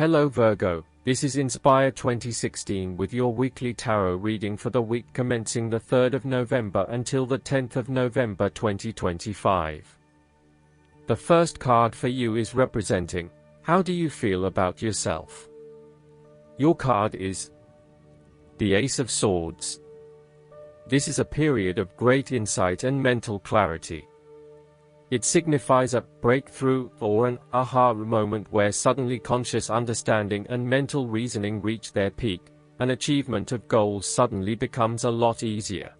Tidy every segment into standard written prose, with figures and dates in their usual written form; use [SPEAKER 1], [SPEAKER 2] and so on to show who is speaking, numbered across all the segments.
[SPEAKER 1] Hello Virgo, this is Inspire 2016 with your weekly tarot reading for the week commencing the 3rd of November until the 10th of November 2025. The first card for you is representing, how do you feel about yourself? Your card is the Ace of Swords. This is a period of great insight and mental clarity. It signifies a breakthrough or an aha moment where suddenly conscious understanding and mental reasoning reach their peak, and achievement of goals suddenly becomes a lot easier.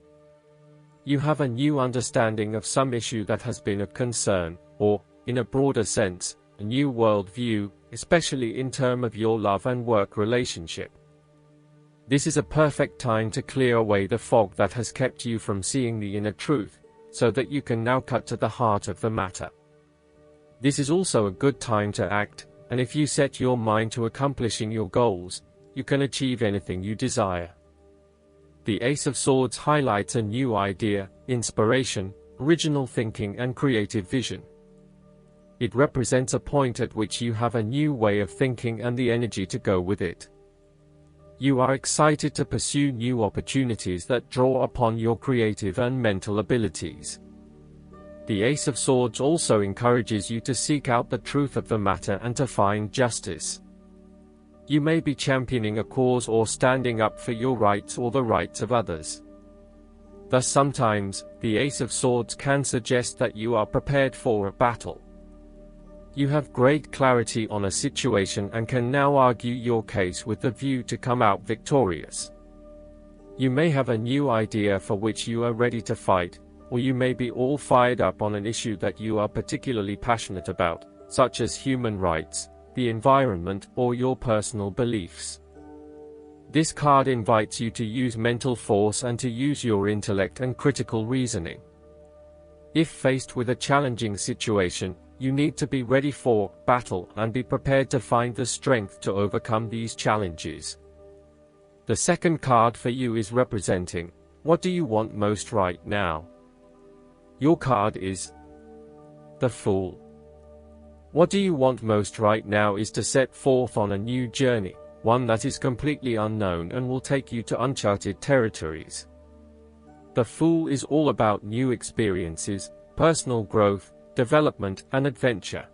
[SPEAKER 1] You have a new understanding of some issue that has been a concern, or, in a broader sense, a new worldview, especially in terms of your love and work relationship. This is a perfect time to clear away the fog that has kept you from seeing the inner truth, so that you can now cut to the heart of the matter. This is also a good time to act, and if you set your mind to accomplishing your goals, you can achieve anything you desire. The Ace of Swords highlights a new idea, inspiration, original thinking and creative vision. It represents a point at which you have a new way of thinking and the energy to go with it. You are excited to pursue new opportunities that draw upon your creative and mental abilities. The Ace of Swords also encourages you to seek out the truth of the matter and to find justice. You may be championing a cause or standing up for your rights or the rights of others. Thus sometimes, the Ace of Swords can suggest that you are prepared for a battle. You have great clarity on a situation and can now argue your case with the view to come out victorious. You may have a new idea for which you are ready to fight, or you may be all fired up on an issue that you are particularly passionate about, such as human rights, the environment, or your personal beliefs. This card invites you to use mental force and to use your intellect and critical reasoning. If faced with a challenging situation, you need to be ready for battle and be prepared to find the strength to overcome these challenges. The second card for you is representing, what do you want most right now? Your card is the Fool. What do you want most right now is to set forth on a new journey, one that is completely unknown and will take you to uncharted territories. The Fool is all about new experiences, personal growth, development and adventure.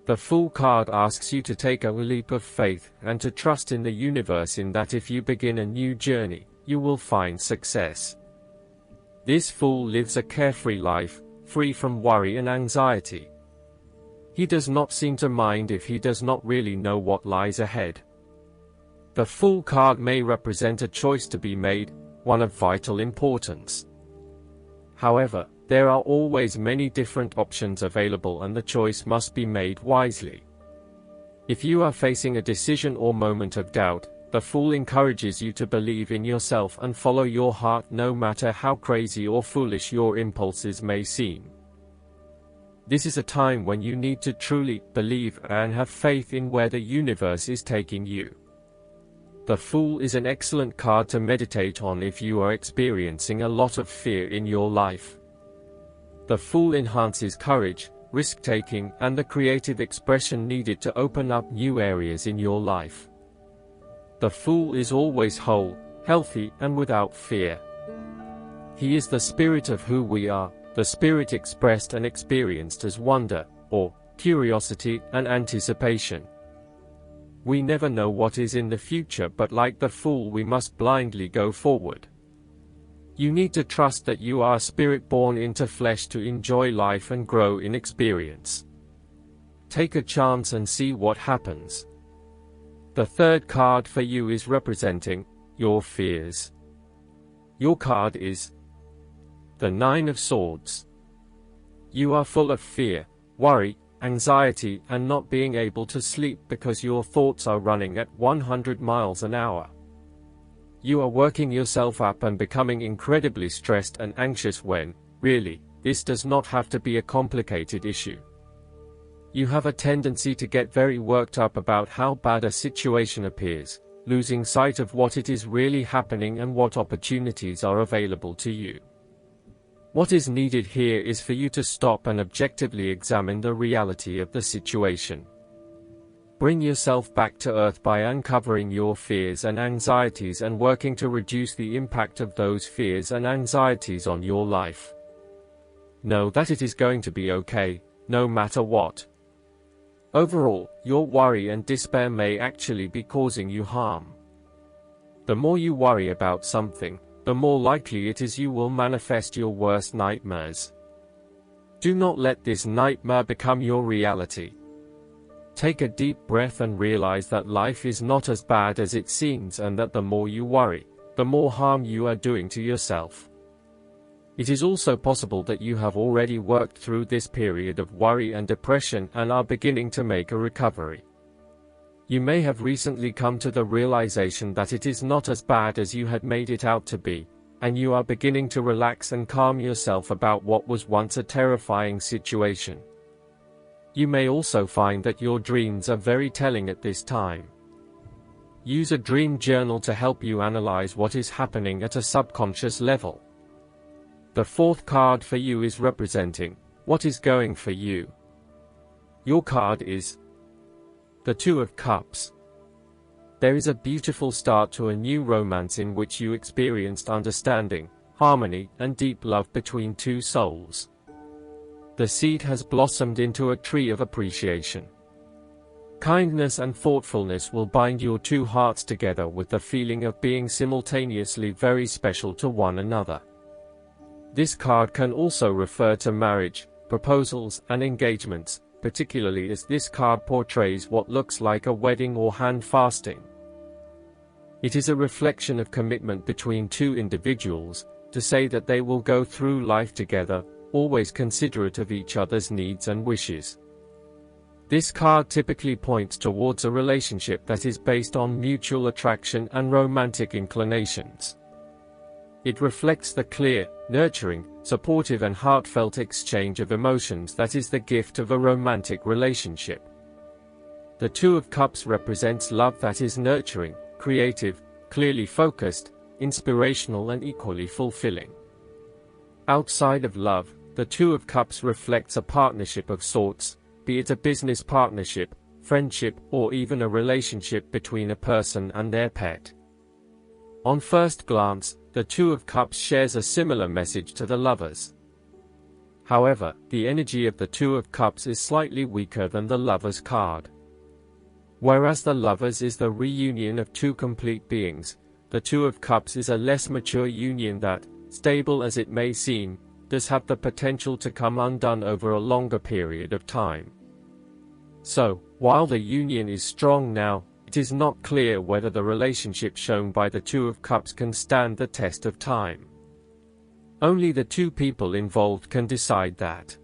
[SPEAKER 1] The Fool card asks you to take a leap of faith and to trust in the universe in that if you begin a new journey, you will find success. This Fool lives a carefree life, free from worry and anxiety. He does not seem to mind if he does not really know what lies ahead. The Fool card may represent a choice to be made, one of vital importance. However, there are always many different options available and the choice must be made wisely. If you are facing a decision or moment of doubt, the Fool encourages you to believe in yourself and follow your heart no matter how crazy or foolish your impulses may seem. This is a time when you need to truly believe and have faith in where the universe is taking you. The Fool is an excellent card to meditate on if you are experiencing a lot of fear in your life. The Fool enhances courage, risk-taking, and the creative expression needed to open up new areas in your life. The Fool is always whole, healthy, and without fear. He is the spirit of who we are, the spirit expressed and experienced as wonder, or curiosity and anticipation. We never know what is in the future, but like the Fool we must blindly go forward. You need to trust that you are a spirit born into flesh to enjoy life and grow in experience. Take a chance and see what happens. The third card for you is representing your fears. Your card is the Nine of Swords. You are full of fear, worry, anxiety, and not being able to sleep because your thoughts are running at 100 miles an hour. You are working yourself up and becoming incredibly stressed and anxious when, really, this does not have to be a complicated issue. You have a tendency to get very worked up about how bad a situation appears, losing sight of what it is really happening and what opportunities are available to you. What is needed here is for you to stop and objectively examine the reality of the situation. Bring yourself back to earth by uncovering your fears and anxieties and working to reduce the impact of those fears and anxieties on your life. Know that it is going to be okay, no matter what. Overall, your worry and despair may actually be causing you harm. The more you worry about something, the more likely it is you will manifest your worst nightmares. Do not let this nightmare become your reality. Take a deep breath and realize that life is not as bad as it seems, and that the more you worry, the more harm you are doing to yourself. It is also possible that you have already worked through this period of worry and depression and are beginning to make a recovery. You may have recently come to the realization that it is not as bad as you had made it out to be, and you are beginning to relax and calm yourself about what was once a terrifying situation. You may also find that your dreams are very telling at this time. Use a dream journal to help you analyze what is happening at a subconscious level. The fourth card for you is representing what is going for you. Your card is the Two of Cups. There is a beautiful start to a new romance in which you experienced understanding, harmony, and deep love between two souls. The seed has blossomed into a tree of appreciation. Kindness and thoughtfulness will bind your two hearts together with the feeling of being simultaneously very special to one another. This card can also refer to marriage, proposals, and engagements, particularly as this card portrays what looks like a wedding or hand fasting. It is a reflection of commitment between two individuals, to say that they will go through life together, always considerate of each other's needs and wishes. This card typically points towards a relationship that is based on mutual attraction and romantic inclinations. It reflects the clear, nurturing, supportive and heartfelt exchange of emotions that is the gift of a romantic relationship. The Two of Cups represents love that is nurturing, creative, clearly focused, inspirational and equally fulfilling. Outside of love, the Two of Cups reflects a partnership of sorts, be it a business partnership, friendship, or even a relationship between a person and their pet. On first glance, the Two of Cups shares a similar message to the Lovers. However, the energy of the Two of Cups is slightly weaker than the Lovers card. Whereas the Lovers is the reunion of two complete beings, the Two of Cups is a less mature union that, stable as it may seem, does have the potential to come undone over a longer period of time. So, while the union is strong now, it is not clear whether the relationship shown by the Two of Cups can stand the test of time. Only the two people involved can decide that.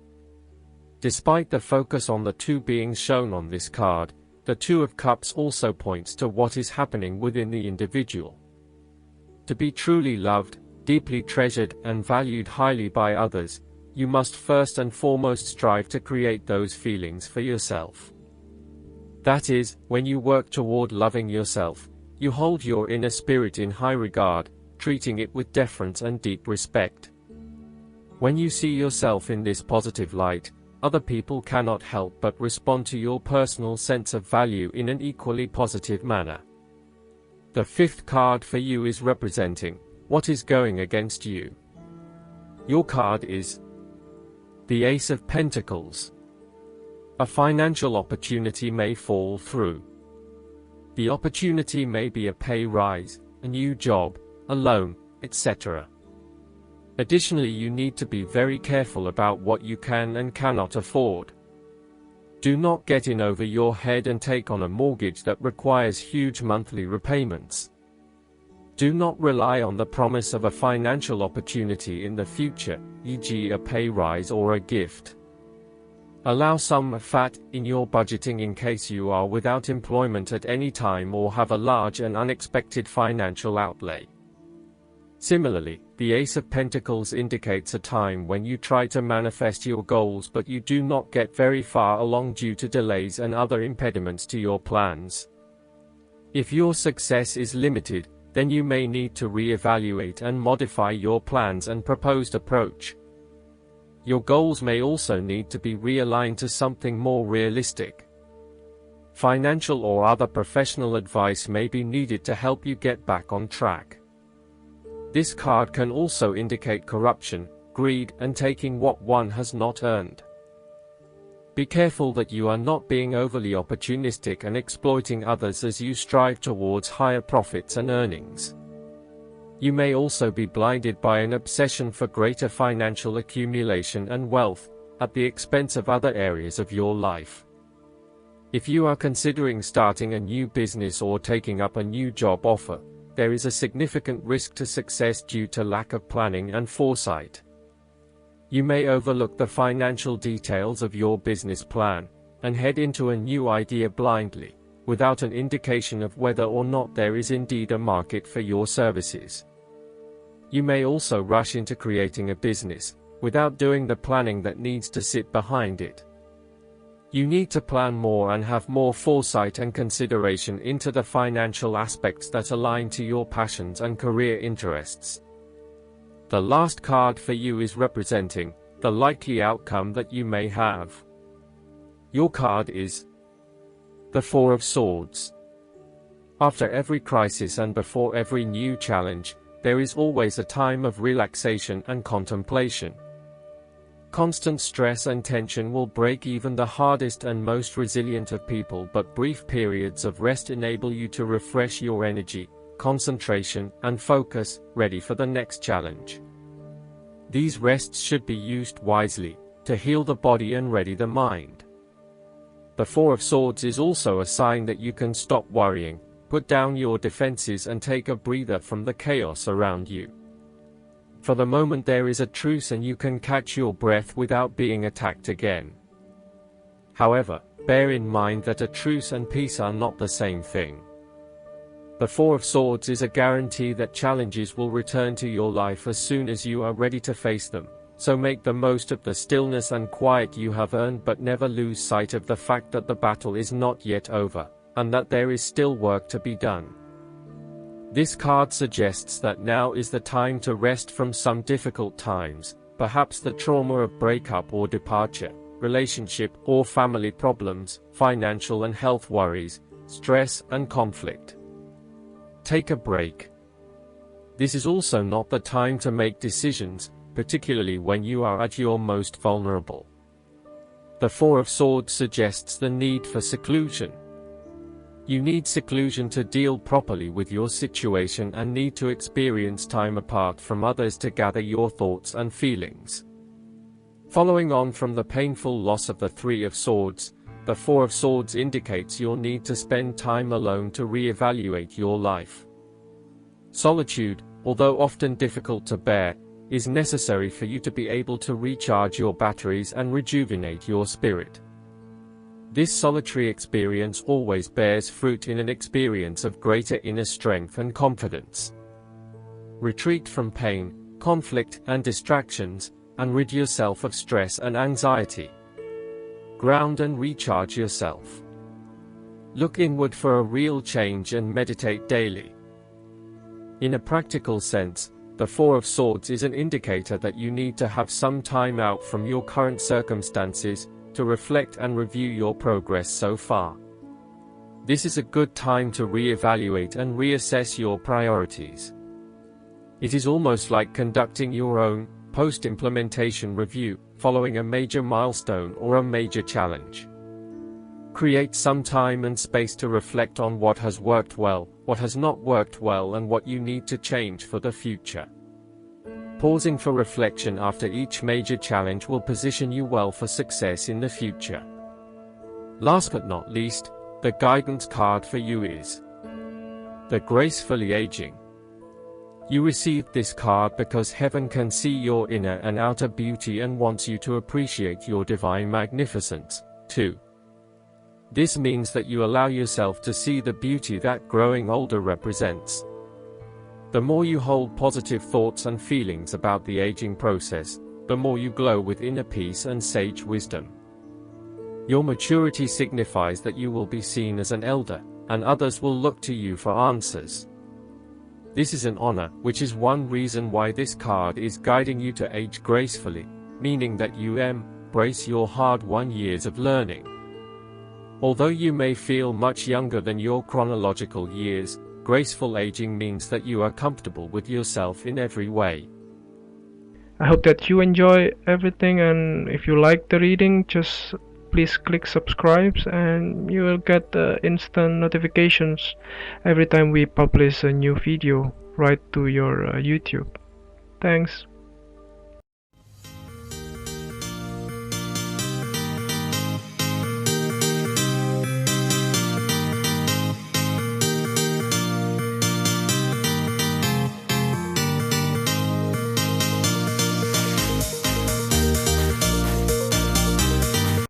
[SPEAKER 1] Despite the focus on the two beings shown on this card, the Two of Cups also points to what is happening within the individual. To be truly loved, deeply treasured, and valued highly by others, you must first and foremost strive to create those feelings for yourself. That is, when you work toward loving yourself, you hold your inner spirit in high regard, treating it with deference and deep respect. When you see yourself in this positive light, other people cannot help but respond to your personal sense of value in an equally positive manner. The fifth card for you is representing what is going against you. Your card is the Ace of Pentacles. A financial opportunity may fall through. The opportunity may be a pay rise, a new job, a loan, etc. Additionally, you need to be very careful about what you can and cannot afford. Do not get in over your head and take on a mortgage that requires huge monthly repayments. Do not rely on the promise of a financial opportunity in the future, e.g. a pay rise or a gift. Allow some fat in your budgeting in case you are without employment at any time or have a large and unexpected financial outlay. Similarly, the Ace of Pentacles indicates a time when you try to manifest your goals but you do not get very far along due to delays and other impediments to your plans. If your success is limited, then you may need to re-evaluate and modify your plans and proposed approach. Your goals may also need to be realigned to something more realistic. Financial or other professional advice may be needed to help you get back on track. This card can also indicate corruption, greed, and taking what one has not earned. Be careful that you are not being overly opportunistic and exploiting others as you strive towards higher profits and earnings. You may also be blinded by an obsession for greater financial accumulation and wealth, at the expense of other areas of your life. If you are considering starting a new business or taking up a new job offer, there is a significant risk to success due to lack of planning and foresight. You may overlook the financial details of your business plan, and head into a new idea blindly, without an indication of whether or not there is indeed a market for your services. You may also rush into creating a business, without doing the planning that needs to sit behind it. You need to plan more and have more foresight and consideration into the financial aspects that align to your passions and career interests. The last card for you is representing the likely outcome that you may have. Your card is the Four of Swords. After every crisis and before every new challenge, there is always a time of relaxation and contemplation. Constant stress and tension will break even the hardest and most resilient of people, but brief periods of rest enable you to refresh your energy, concentration, and focus, ready for the next challenge. These rests should be used wisely, to heal the body and ready the mind. The Four of Swords is also a sign that you can stop worrying, put down your defenses and take a breather from the chaos around you. For the moment there is a truce and you can catch your breath without being attacked again. However, bear in mind that a truce and peace are not the same thing. The Four of Swords is a guarantee that challenges will return to your life as soon as you are ready to face them, so make the most of the stillness and quiet you have earned, but never lose sight of the fact that the battle is not yet over, and that there is still work to be done. This card suggests that now is the time to rest from some difficult times, perhaps the trauma of breakup or departure, relationship or family problems, financial and health worries, stress and conflict. Take a break. This is also not the time to make decisions, particularly when you are at your most vulnerable. The Four of Swords suggests the need for seclusion. You need seclusion to deal properly with your situation and need to experience time apart from others to gather your thoughts and feelings. Following on from the painful loss of the Three of Swords, the Four of Swords indicates your need to spend time alone to re-evaluate your life. Solitude, although often difficult to bear, is necessary for you to be able to recharge your batteries and rejuvenate your spirit. This solitary experience always bears fruit in an experience of greater inner strength and confidence. Retreat from pain, conflict, and distractions, and rid yourself of stress and anxiety. Ground and recharge yourself. Look inward for a real change and meditate daily. In a practical sense, the Four of Swords is an indicator that you need to have some time out from your current circumstances, to reflect and review your progress so far. This is a good time to re-evaluate and reassess your priorities. It is almost like conducting your own post-implementation review, following a major milestone or a major challenge. Create some time and space to reflect on what has worked well, what has not worked well, and what you need to change for the future. Pausing for reflection after each major challenge will position you well for success in the future. Last but not least, the guidance card for you is the Gracefully Aging. You received this card because heaven can see your inner and outer beauty and wants you to appreciate your divine magnificence, too. This means that you allow yourself to see the beauty that growing older represents. The more you hold positive thoughts and feelings about the aging process, the more you glow with inner peace and sage wisdom. Your maturity signifies that you will be seen as an elder, and others will look to you for answers. This is an honor, which is one reason why this card is guiding you to age gracefully, meaning that you embrace your hard-won years of learning. Although you may feel much younger than your chronological years, graceful aging means that you are comfortable with yourself in every way.
[SPEAKER 2] I hope that you enjoy everything, and if you like the reading, just please click subscribe and you will get instant notifications every time we publish a new video right to your YouTube. Thanks.